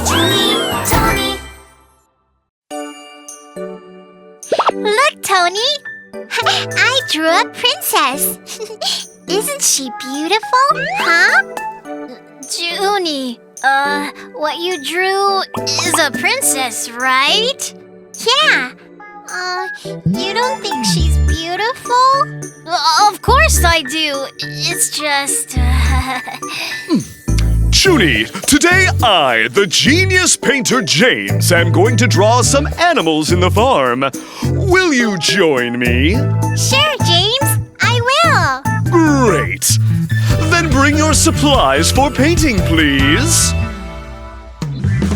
JunyTony. Look, Tony! I drew a princess. Isn't she beautiful, huh? Juny, what you drew is a princess, right? Yeah. You don't think she's beautiful? Of course I do. It's just... Juny, today I, the genius painter James, am going to draw some animals in the farm. Will you join me? Sure, James. I will. Great. Then bring your supplies for painting, please.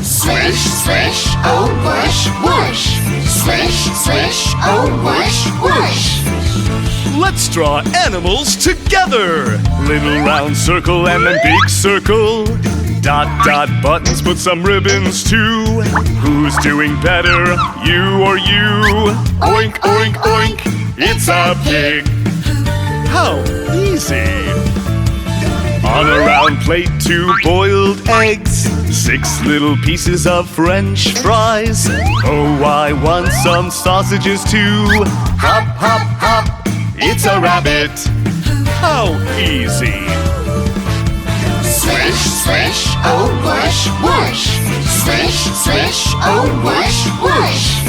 Swish, swish, oh whoosh, whoosh. Swish, swish, oh whoosh, whoosh. Let's draw animals together. Little round circle and then big circle. Dot, dot, buttons, put some ribbons too. Who's doing better, you or you? Oink, oink, oink, it's a pig. How easy. On a round plate, 2 boiled eggs, 6 little pieces of French fries. Oh, I want some sausages too. Hop, hop, hop, it's a rabbit. How easy. Swish, swish, oh whoosh, whoosh. Swish, swish, oh whoosh, whoosh.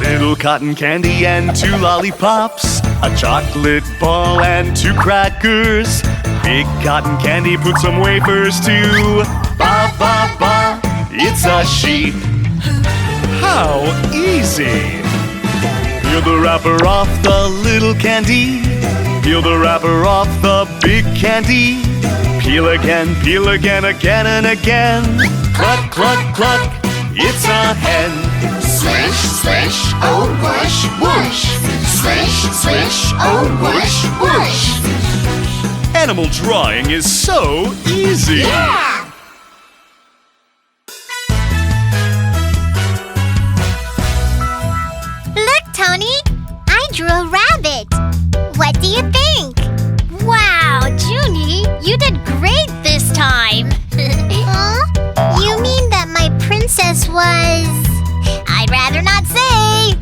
Little cotton candy and 2 lollipops, a chocolate ball and 2 crackers. Big cotton candy, put some wafers too. Ba, ba, ba, it's a sheep. How easy. Peel the wrapper off the little candy. Peel the wrapper off the big candy. Peel again, again and again. Cluck, cluck, cluck, it's a hen. Swish, swish, oh whoosh, whoosh. Swish, swish, oh whoosh, whoosh. Animal drawing is so easy. Yeah! Look, Tony! I drew a rabbit. What do you think? Wow, Juny, you did great this time. Huh? You mean that my princess was... I'd rather not say.